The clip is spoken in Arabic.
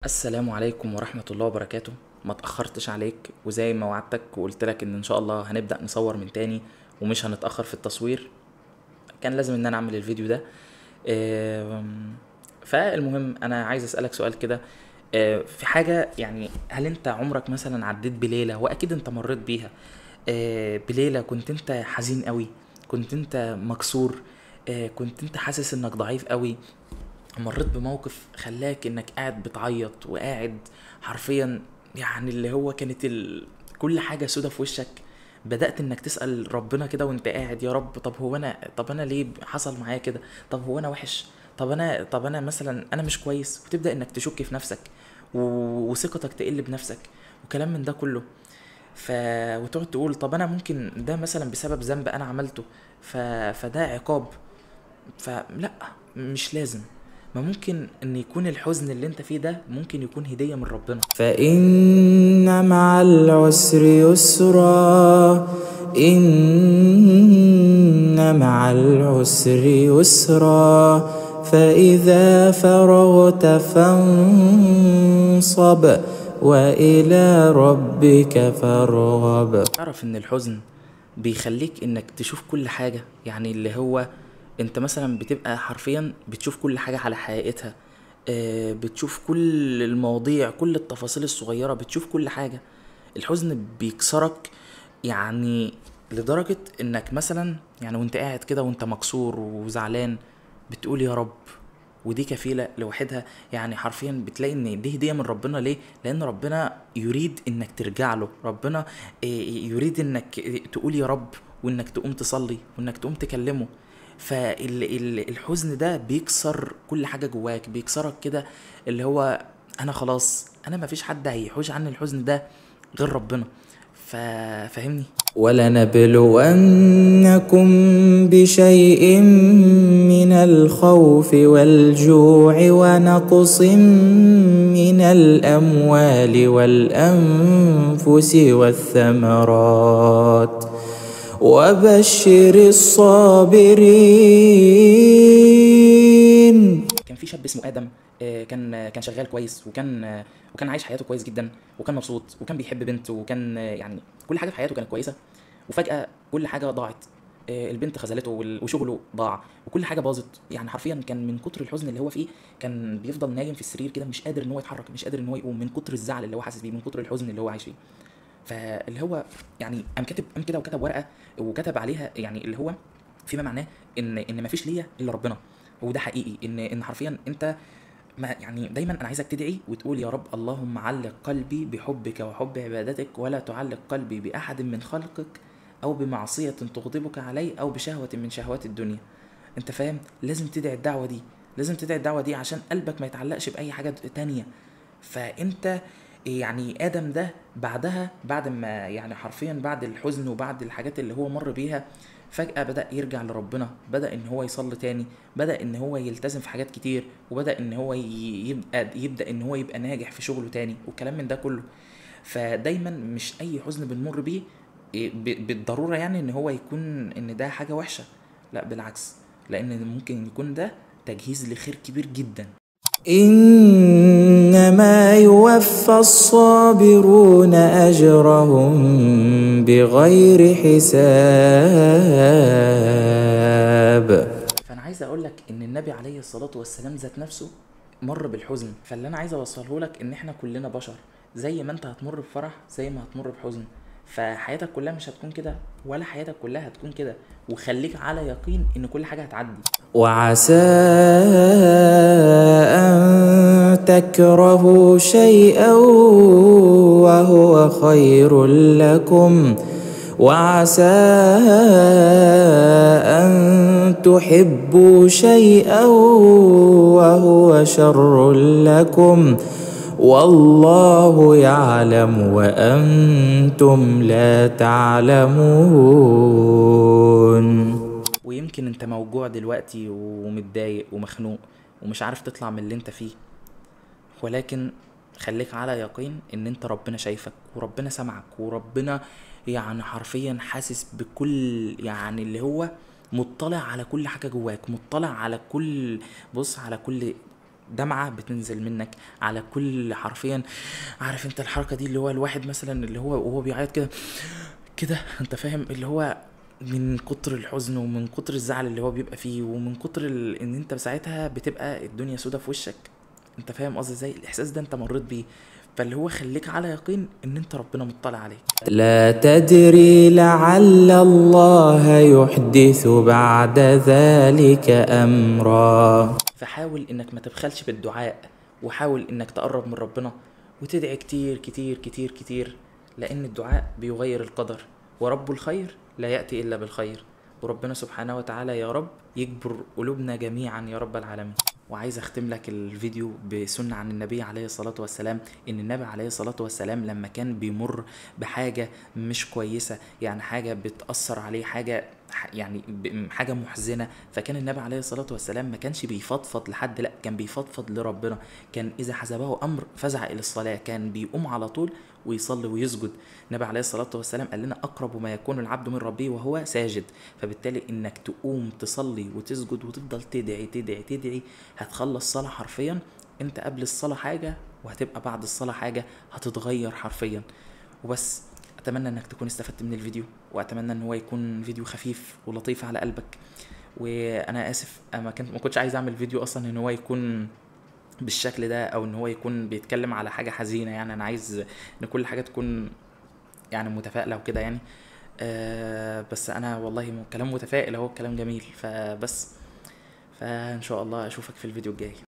السلام عليكم ورحمة الله وبركاته. ما تأخرتش عليك، وزي ما وعدتك وقلت لك ان شاء الله هنبدأ نصور من تاني ومش هنتأخر في التصوير. كان لازم ان انا اعمل الفيديو ده. فالمهم انا عايز اسألك سؤال كده. في حاجة، يعني هل انت عمرك مثلا عديت بليلة، واكيد انت مريت بيها، بليلة كنت انت حزين قوي، كنت انت مكسور، كنت انت حاسس انك ضعيف قوي، مريت بموقف خلاك انك قاعد بتعيط وقاعد حرفيا، يعني اللي هو كانت كل حاجة سودة في وشك، بدأت انك تسأل ربنا كده وانت قاعد: يا رب، طب انا ليه حصل معايا كده؟ طب هو انا وحش؟ طب انا مثلا انا مش كويس؟ وتبدأ انك تشك في نفسك وثقتك تقل بنفسك وكلام من ده كله. ف... وتقعد تقول: طب انا ممكن ده مثلا بسبب ذنب انا عملته، فده عقاب. فلا، مش لازم. ما ممكن ان يكون الحزن اللي انت فيه ده ممكن يكون هدية من ربنا. فإن مع العسر يسرا إن مع العسر يسرا فإذا فرغت فانصب وإلى ربك فارغب. تعرف ان الحزن بيخليك انك تشوف كل حاجة، يعني اللي هو انت مثلا بتبقى حرفيا بتشوف كل حاجة على حقيقتها. بتشوف كل المواضيع، كل التفاصيل الصغيرة، بتشوف كل حاجة. الحزن بيكسرك، يعني لدرجة انك مثلا، يعني وانت قاعد كده وانت مكسور وزعلان، بتقول يا رب. ودي كفيلة لوحدها، يعني حرفيا بتلاقي ان دي هدية من ربنا. ليه؟ لان ربنا يريد انك ترجع له. ربنا يريد انك تقول يا رب، وانك تقوم تصلي، وانك تقوم تكلمه. فالحزن ده بيكسر كل حاجة جواك، بيكسرك كده، اللي هو انا خلاص، انا مفيش حد هيحوش عني الحزن ده غير ربنا. فاهمني؟ ولنبلونكم بشيء من الخوف والجوع ونقص من الأموال والأنفس والثمرات وبشر الصابرين. كان في شاب اسمه ادم، كان شغال كويس، وكان عايش حياته كويس جدا، وكان مبسوط، وكان بيحب بنت، وكان يعني كل حاجه في حياته كانت كويسه. وفجاه كل حاجه ضاعت. البنت خذلته، وشغله ضاع، وكل حاجه باظت. يعني حرفيا كان من كتر الحزن اللي هو فيه، كان بيفضل نايم في السرير كده، مش قادر ان هو يتحرك، مش قادر ان هو يقوم، من كتر الزعل اللي هو حاسس بيه، من كتر الحزن اللي هو عايش فيه. فاللي هو يعني قام كده وكتب ورقه، وكتب عليها يعني اللي هو فيما معناه ان مفيش ليا الا ربنا. وده حقيقي، ان حرفيا انت، ما يعني دايما انا عايزك تدعي وتقول: يا رب، اللهم علق قلبي بحبك وحب عبادتك، ولا تعلق قلبي باحد من خلقك، او بمعصيه تغضبك علي، او بشهوه من شهوات الدنيا. انت فاهم؟ لازم تدعي الدعوه دي، لازم تدعي الدعوه دي عشان قلبك ما يتعلقش باي حاجه تانية. فانت، يعني ادم ده بعدها، بعد ما يعني حرفيا بعد الحزن وبعد الحاجات اللي هو مر بيها، فجأة بدأ يرجع لربنا، بدأ ان هو يصلي تاني، بدأ ان هو يلتزم في حاجات كتير، وبدأ ان هو يبدأ ان هو يبقى ناجح في شغله تاني، وكلام من ده كله. فدايما مش اي حزن بنمر بيه بالضرورة يعني ان هو يكون ان ده حاجة وحشة. لا، بالعكس، لان ممكن يكون ده تجهيز لخير كبير جدا. إنما يوفى الصابرون أجرهم بغير حساب. فانا عايز اقول لك ان النبي عليه الصلاة والسلام ذات نفسه مر بالحزن. فاللي انا عايز اوصله لك ان احنا كلنا بشر، زي ما انت هتمر بفرح زي ما هتمر بحزن. فحياتك كلها مش هتكون كده، ولا حياتك كلها هتكون كده. وخليك على يقين ان كل حاجة هتعدي. وعسى أن تكرهوا شيئا وهو خير لكم وعسى أن تحبوا شيئا وهو شر لكم والله يعلم وأنتم لا تعلمون. ويمكن انت موجوع دلوقتي ومتضايق ومخنوق ومش عارف تطلع من اللي انت فيه، ولكن خليك على يقين ان انت ربنا شايفك، وربنا سمعك، وربنا يعني حرفيا حاسس بكل، يعني اللي هو مطلع على كل حاجة جواك، مطلع على كل، بص، على كل دمعة بتنزل منك على كل حرفيا. عارف انت الحركة دي اللي هو الواحد مثلا اللي هو وهو بيعيط كده كده، انت فاهم، اللي هو من كتر الحزن ومن كتر الزعل اللي هو بيبقى فيه ومن كتر ان انت ساعتها بتبقى الدنيا سودة في وشك. انت فاهم قصدي ازاي؟ الاحساس ده انت مريت بيه، فاللي هو خليك على يقين ان انت ربنا مطلع عليك. لا تدري لعل الله يحدث بعد ذلك أمرا. فحاول انك ما تبخلش بالدعاء، وحاول انك تقرب من ربنا وتدعي كتير كتير كتير كتير، لان الدعاء بيغير القدر، ورب الخير لا يأتي الا بالخير. وربنا سبحانه وتعالى يا رب يجبر قلوبنا جميعا يا رب العالمين. وعايز اختم لك الفيديو بسنة عن النبي عليه الصلاة والسلام، ان النبي عليه الصلاة والسلام لما كان بيمر بحاجة مش كويسة، يعني حاجة بتأثر عليه، حاجة يعني حاجة محزنة، فكان النبي عليه الصلاة والسلام ما كانش بيفضفض لحد، لا كان بيفضفض لربنا. كان إذا حزبه أمر فزع إلى الصلاة، كان بيقوم على طول ويصلي ويسجد. النبي عليه الصلاة والسلام قال لنا أقرب ما يكون العبد من ربه وهو ساجد. فبالتالي إنك تقوم تصلي وتسجد وتفضل تدعي تدعي تدعي، هتخلص صلاة حرفيا انت قبل الصلاة حاجة وهتبقى بعد الصلاة حاجة، هتتغير حرفيا. وبس، اتمنى انك تكون استفدت من الفيديو، واتمنى ان هو يكون فيديو خفيف ولطيف على قلبك. وانا اسف، ما كنتش عايز اعمل فيديو اصلا ان هو يكون بالشكل ده، او ان هو يكون بيتكلم على حاجة حزينة. يعني انا عايز ان كل حاجة تكون يعني متفائلة وكده يعني. بس انا والله كلام متفائل اهو، كلام جميل. فبس، فان شاء الله اشوفك في الفيديو الجاي.